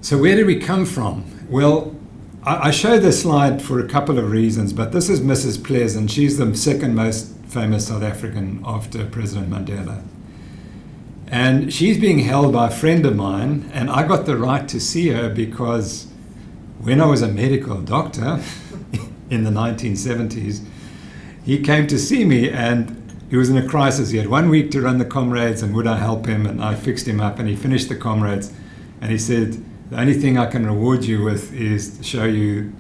So where did we come from? Well, I show this slide for a couple of reasons, but this is Mrs. Pleasant. She's the second most famous South African after President Mandela. And she's being held by a friend of mine, and I got the right to see her because when I was a medical doctor in the 1970s, he came to see me, and he was in a crisis. He had 1 week to run the comrades, and would I help him? And I fixed him up, and he finished the comrades. And he said, the only thing I can reward you with is show you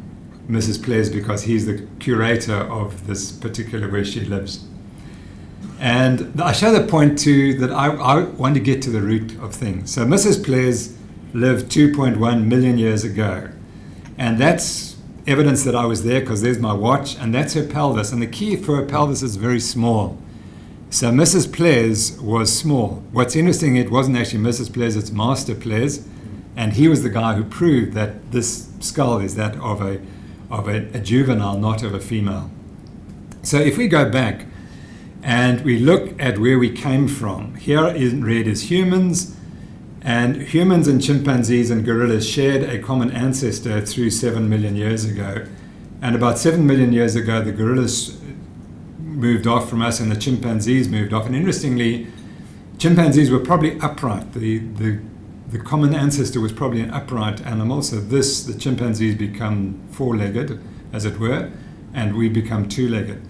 Mrs. Ples, because he's the curator of this particular where she lives. And I show the point too that I want to get to the root of things. So Mrs. Ples lived 2.1 million years ago. And that's evidence that I was there, because there's my watch, and that's her pelvis. And the key for her pelvis is very small. So Mrs. Ples was small. What's interesting, it wasn't actually Mrs. Ples, it's Master Ples. And he was the guy who proved that this skull is that of a juvenile, not of a female. So if we go back and we look at where we came from, here in red is humans, and humans and chimpanzees and gorillas shared a common ancestor through 7 million years ago. And about 7 million years ago, the gorillas moved off from us and the chimpanzees moved off. And interestingly, chimpanzees were probably upright. The common ancestor was probably an upright animal. So the chimpanzees become four-legged, as it were, and we become two-legged.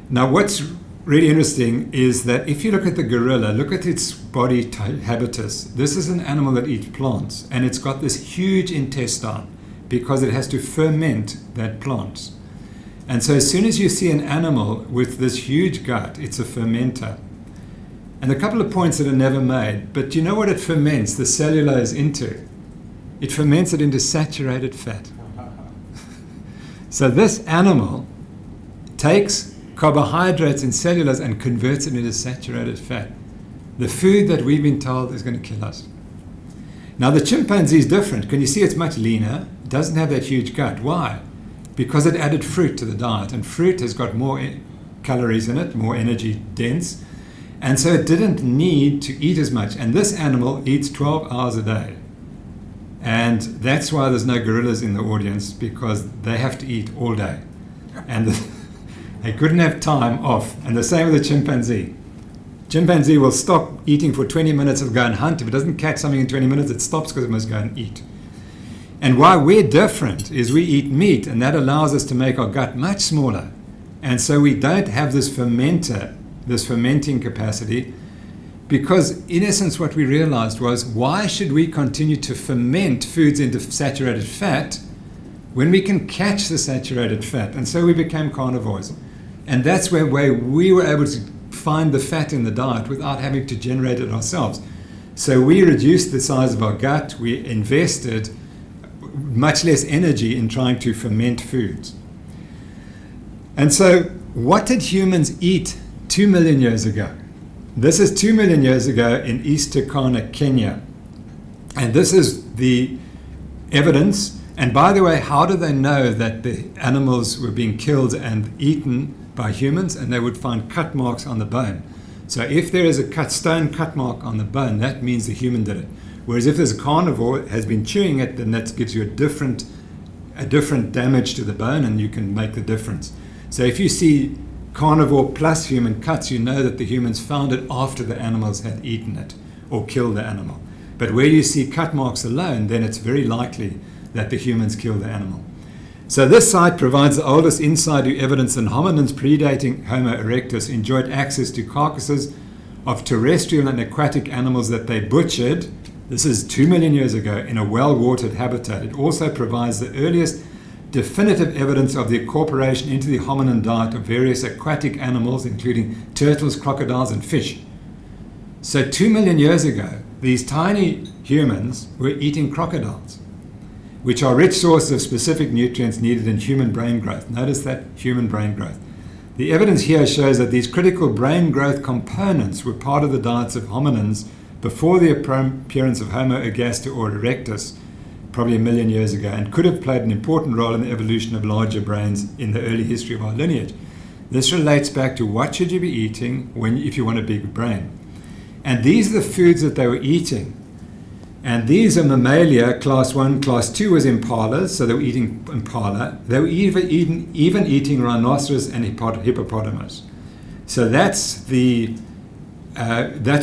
Now, what's really interesting is that if you look at the gorilla, look at its body habitus. This is an animal that eats plants, and it's got this huge intestine because it has to ferment that plant. And so as soon as you see an animal with this huge gut, it's a fermenter. And a couple of points that are never made, but do you know what it ferments the cellulose into? It ferments it into saturated fat. So this animal takes carbohydrates and cellulose and converts it into saturated fat. The food that we've been told is going to kill us. Now the chimpanzee is different. Can you see it's much leaner? It doesn't have that huge gut. Why? Because it added fruit to the diet, and fruit has got more calories in it, more energy dense, and so it didn't need to eat as much. And this animal eats 12 hours a day. And that's why there's no gorillas in the audience, because they have to eat all day. And they couldn't have time off. And the same with the chimpanzee. Chimpanzee will stop eating for 20 minutes and go and hunt. If it doesn't catch something in 20 minutes, it stops because it must go and eat. And why we're different is we eat meat, and that allows us to make our gut much smaller. And so we don't have this fermenting capacity, because in essence what we realized was, why should we continue to ferment foods into saturated fat when we can catch the saturated fat? And so we became carnivores. And that's where we were able to find the fat in the diet without having to generate it ourselves. So we reduced the size of our gut. We invested much less energy in trying to ferment foods. And so what did humans eat 2 million years ago? This is 2 million years ago in East Turkana, Kenya. And this is the evidence. And by the way, how do they know that the animals were being killed and eaten by humans? And they would find cut marks on the bone. So if there is a stone cut mark on the bone, that means the human did it. Whereas if there's a carnivore has been chewing it, then that gives you a different damage to the bone, and you can make the difference. So if you see carnivore plus human cuts, you know that the humans found it after the animals had eaten it or killed the animal. But where you see cut marks alone, then it's very likely that the humans killed the animal. So this site provides the oldest in situ evidence that hominins predating Homo erectus enjoyed access to carcasses of terrestrial and aquatic animals that they butchered. This is 2 million years ago in a well-watered habitat. It also provides the earliest definitive evidence of the incorporation into the hominin diet of various aquatic animals, including turtles, crocodiles, and fish. So 2 million years ago, these tiny humans were eating crocodiles, which are rich sources of specific nutrients needed in human brain growth. Notice that, human brain growth. The evidence here shows that these critical brain growth components were part of the diets of hominins before the appearance of Homo ergaster or erectus, probably 1 million years ago, and could have played an important role in the evolution of larger brains in the early history of our lineage. This relates back to what should you be eating if you want a big brain. And these are the foods that they were eating. And these are mammalia. Class 1, class 2 was impalas, so they were eating impala. They were even eating rhinoceros and hippopotamus. So that's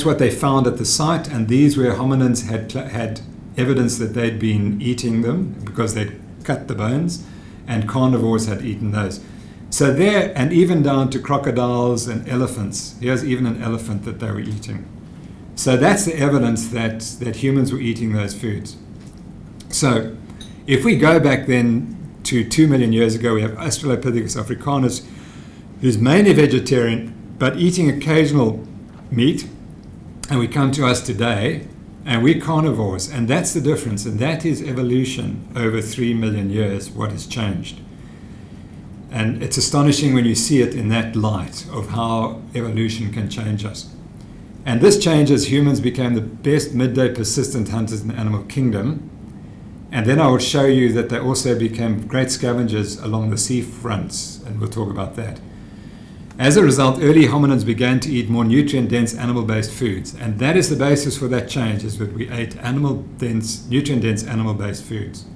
what they found at the site, and these were hominins had evidence that they'd been eating them because they'd cut the bones, and carnivores had eaten those. So there, and even down to crocodiles and elephants. Here's even an elephant that they were eating. So that's the evidence that humans were eating those foods. So if we go back then to 2 million years ago, we have Australopithecus africanus, who's mainly vegetarian, but eating occasional meat. And we come to us today, and we're carnivores. And that's the difference. And that is evolution over 3 million years, what has changed. And it's astonishing when you see it in that light of how evolution can change us. And this change as humans became the best midday persistent hunters in the animal kingdom. And then I will show you that they also became great scavengers along the sea fronts, and we'll talk about that. As a result, early hominins began to eat more nutrient-dense animal-based foods. And that is the basis for that change, is that we ate nutrient-dense animal-based foods.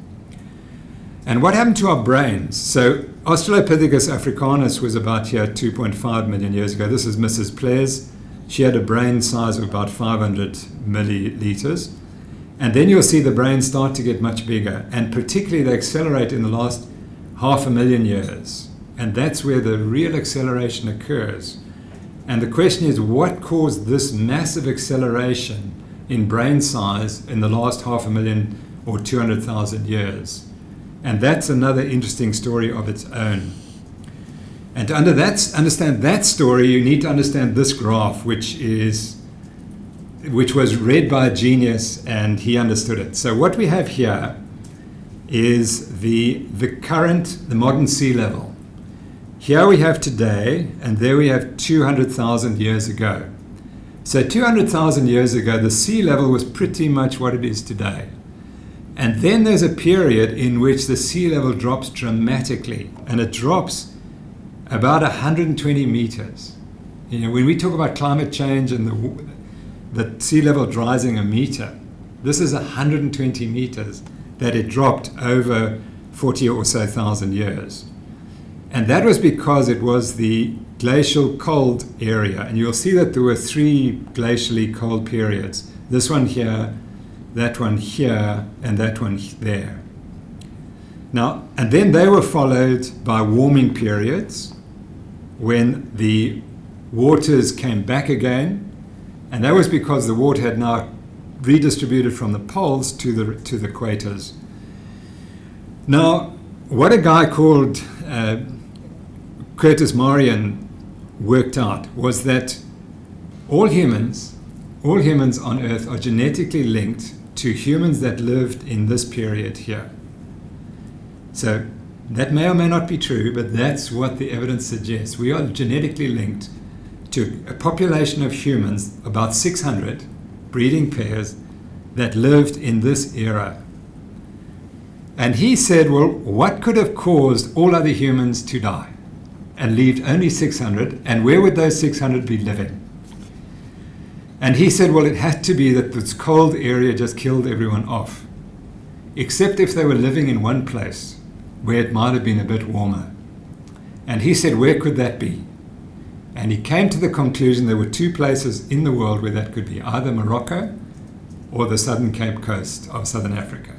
And what happened to our brains? So Australopithecus africanus was about here 2.5 million years ago. This is Mrs. Ples. She had a brain size of about 500 milliliters. And then you'll see the brains start to get much bigger. And particularly they accelerate in the last 500,000 years. And that's where the real acceleration occurs. And the question is, what caused this massive acceleration in brain size in the last 500,000 or 200,000 years? And that's another interesting story of its own. And to understand that story, you need to understand this graph, which was read by a genius, and he understood it. So what we have here is the modern sea level. Here we have today, and there we have 200,000 years ago. So 200,000 years ago, the sea level was pretty much what it is today. And then there's a period in which the sea level drops dramatically, and it drops about 120 meters. You know, when we talk about climate change and the sea level rising a meter, this is 120 meters that it dropped over 40 or so thousand years. And that was because it was the glacial cold area. And you'll see that there were 3 glacially cold periods. This one here, that one here, and that one there. Now, and then they were followed by warming periods when the waters came back again. And that was because the water had now redistributed from the poles to the equators. Now, what a guy called Curtis Marion worked out was that all humans on Earth are genetically linked to humans that lived in this period here. So that may or may not be true, but that's what the evidence suggests. We are genetically linked to a population of humans, about 600 breeding pairs, that lived in this era. And he said, well, what could have caused all other humans to die and leave only 600, and where would those 600 be living? And he said, well, it had to be that this cold area just killed everyone off, except if they were living in one place where it might have been a bit warmer. And he said, where could that be? And he came to the conclusion there were 2 places in the world where that could be, either Morocco or the southern Cape Coast of southern Africa.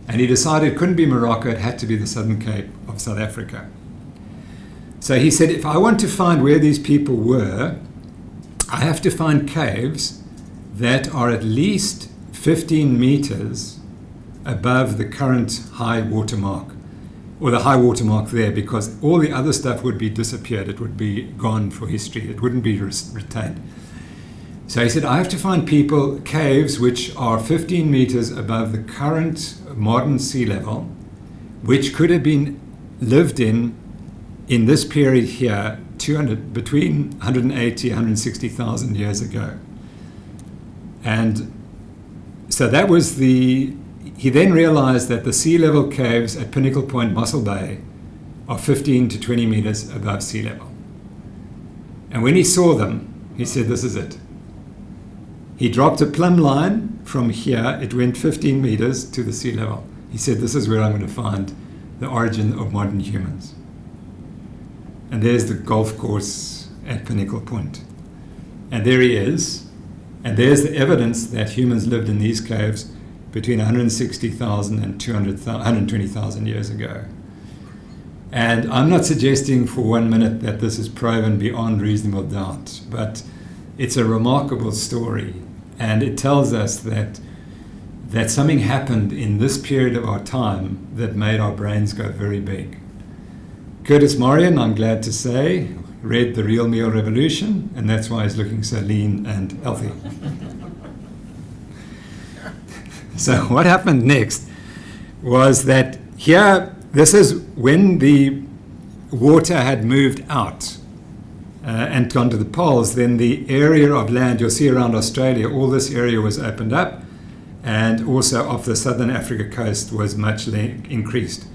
And he decided it couldn't be Morocco, it had to be the southern Cape of South Africa. So he said, if I want to find where these people were, I have to find caves that are at least 15 meters above the current high water mark, or the high water mark there, because all the other stuff would be disappeared. It would be gone for history. It wouldn't be retained. So he said, I have to find caves which are 15 meters above the current modern sea level, which could have been lived in this period here, between 180 and 160,000 years ago. And so that was he then realized that the sea level caves at Pinnacle Point, Mossel Bay, are 15 to 20 meters above sea level. And when he saw them, he said, this is it. He dropped a plumb line from here, it went 15 meters to the sea level. He said, this is where I'm going to find the origin of modern humans. And there's the golf course at Pinnacle Point. And there he is. And there's the evidence that humans lived in these caves between 160,000 and 120,000 years ago. And I'm not suggesting for 1 minute that this is proven beyond reasonable doubt, but it's a remarkable story. And it tells us that something happened in this period of our time that made our brains go very big. Curtis Morian, I'm glad to say, read The Real Meal Revolution, and that's why he's looking so lean and healthy. So what happened next was that here, this is when the water had moved out and gone to the poles, then the area of land you'll see around Australia, all this area was opened up, and also off the southern Africa coast was much increased.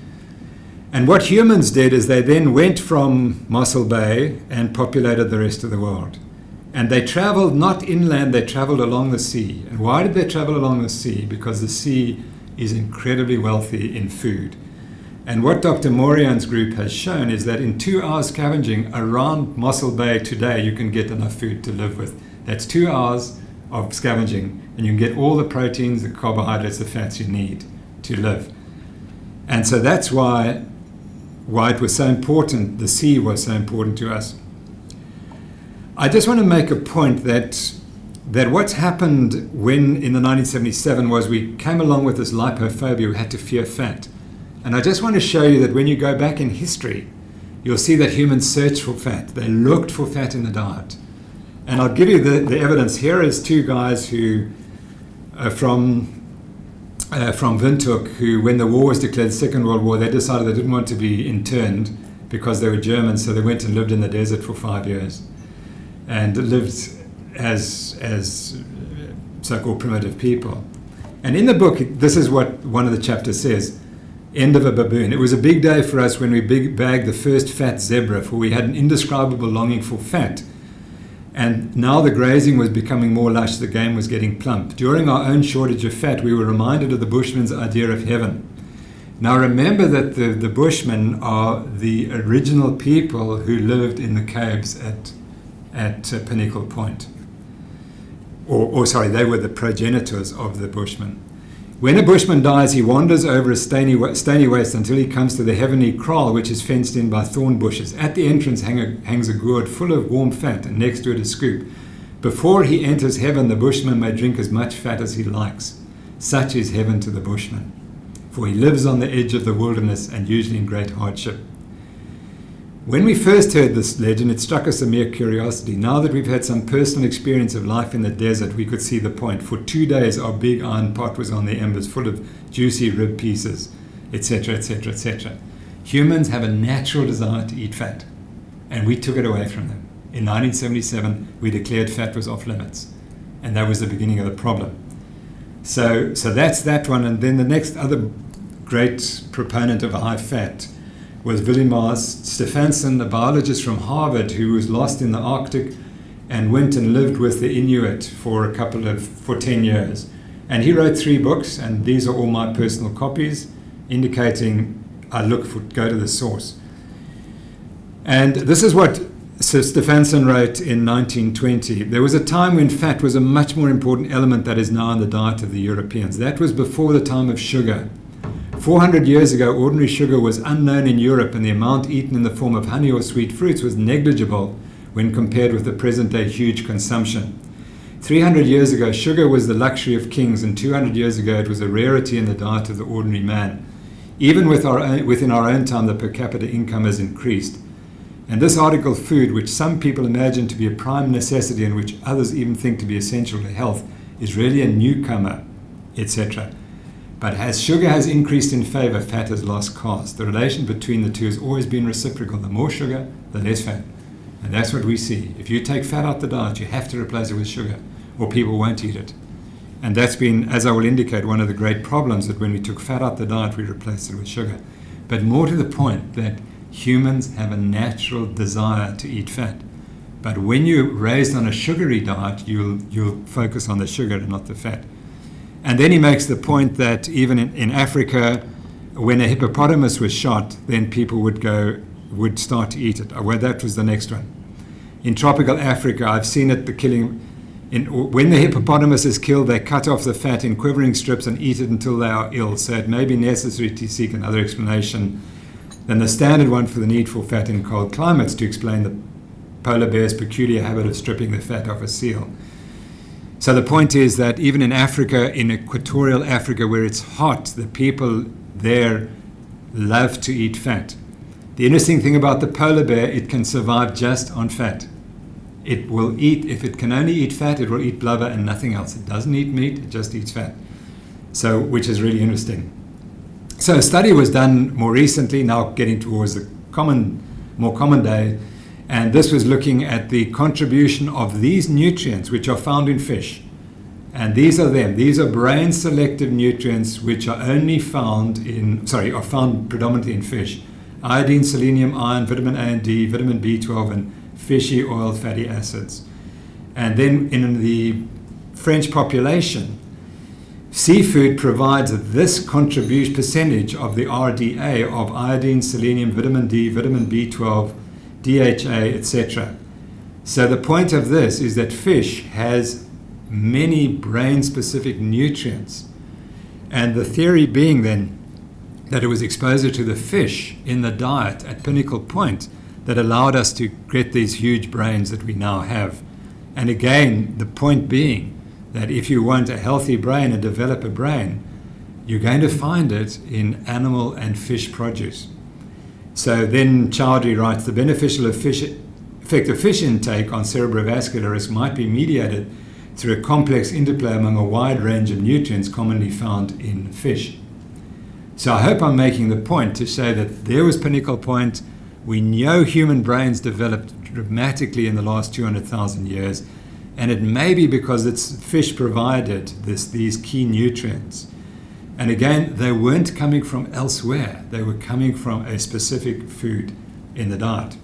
And what humans did is they then went from Mossel Bay and populated the rest of the world. And they traveled not inland, they traveled along the sea. And why did they travel along the sea? Because the sea is incredibly wealthy in food. And what Dr. Morian's group has shown is that in 2 hours scavenging around Mossel Bay today, you can get enough food to live with. That's 2 hours of scavenging, and you can get all the proteins, the carbohydrates, the fats you need to live. And so that's why it was so important, the sea was so important to us. I just want to make a point that what's happened when in the 1977 was we came along with this lipophobia, we had to fear fat. And I just want to show you that when you go back in history, you'll see that humans searched for fat. They looked for fat in the diet. And I'll give you the evidence. Here is 2 guys who from Windhoek, who when the war was declared, the Second World War, they decided they didn't want to be interned because they were Germans, so they went and lived in the desert for 5 years and lived as so-called primitive people. And in the book, this is what one of the chapters says. End of a baboon. It was a big day for us when we bagged the first fat zebra, for we had an indescribable longing for fat. And now the grazing was becoming more lush, the game was getting plump. During our own shortage of fat, we were reminded of the Bushman's idea of heaven. Now remember that the Bushmen are the original people who lived in the caves at Pinnacle Point. They were the progenitors of the Bushmen. When a Bushman dies, he wanders over a stony waste until he comes to the heavenly kraal, which is fenced in by thorn bushes. At the entrance hangs a gourd full of warm fat, and next to it a scoop. Before he enters heaven, the Bushman may drink as much fat as he likes. Such is heaven to the Bushman, for he lives on the edge of the wilderness and usually in great hardship. When we first heard this legend, it struck us a mere curiosity. Now that we've had some personal experience of life in the desert, we could see the point. For 2 days, our big iron pot was on the embers, full of juicy rib pieces, etc., etc., etc. Humans have a natural desire to eat fat, and we took it away from them. In 1977, we declared fat was off limits, and that was the beginning of the problem. So that's that one. And then the next other great proponent of high fat was Willemars Stefansson, a biologist from Harvard who was lost in the Arctic and went and lived with the Inuit for 10 years. And he wrote 3 books, and these are all my personal copies, indicating go to the source. And this is what Stefansson wrote in 1920. There was a time when fat was a much more important element that is now in the diet of the Europeans. That was before the time of sugar. 400 years ago, ordinary sugar was unknown in Europe, and the amount eaten in the form of honey or sweet fruits was negligible when compared with the present-day huge consumption. 300 years ago, sugar was the luxury of kings, and 200 years ago, it was a rarity in the diet of the ordinary man. Even within our own time, the per capita income has increased. And this article, food, which some people imagine to be a prime necessity and which others even think to be essential to health, is really a newcomer, etc. But as sugar has increased in favor, fat has lost caste. The relation between the two has always been reciprocal. The more sugar, the less fat. And that's what we see. If you take fat out the diet, you have to replace it with sugar, or people won't eat it. And that's been, as I will indicate, one of the great problems, that when we took fat out the diet, we replaced it with sugar. But more to the point, that humans have a natural desire to eat fat. But when you're raised on a sugary diet, you'll focus on the sugar and not the fat. And then he makes the point that even in Africa, when a hippopotamus was shot, then people would start to eat it. Well, that was the next one. In tropical Africa, I've seen it, the killing. When the hippopotamus is killed, they cut off the fat in quivering strips and eat it until they are ill. So it may be necessary to seek another explanation than the standard one for the need for fat in cold climates to explain the polar bear's peculiar habit of stripping the fat off a seal. So the point is that even in Africa, in equatorial Africa where it's hot, the people there love to eat fat. The interesting thing about the polar bear, it can survive just on fat. It will eat, if it can only eat fat, it will eat blubber and nothing else. It doesn't eat meat, it just eats fat. So, which is really interesting. So a study was done more recently, now getting towards the more common day, and this was looking at the contribution of these nutrients which are found in fish. And these are them. These are brain selective nutrients which are only found are found predominantly in fish. Iodine, selenium, iron, vitamin A and D, vitamin B12, and fishy oil fatty acids. And then in the French population, seafood provides this contribution percentage of the RDA of iodine, selenium, vitamin D, vitamin B12, DHA, etc. So the point of this is that fish has many brain-specific nutrients. And the theory being then that it was exposure to the fish in the diet at Pinnacle Point that allowed us to get these huge brains that we now have. And again, the point being that if you want a healthy brain and develop a brain, you're going to find it in animal and fish produce. So then Chowdhury writes, the beneficial effect of fish intake on cerebrovascular risk might be mediated through a complex interplay among a wide range of nutrients commonly found in fish. So I hope I'm making the point to say that there was Pinnacle Point. We know human brains developed dramatically in the last 200,000 years, and it may be because fish provided these key nutrients. And again, they weren't coming from elsewhere. They were coming from a specific food in the diet.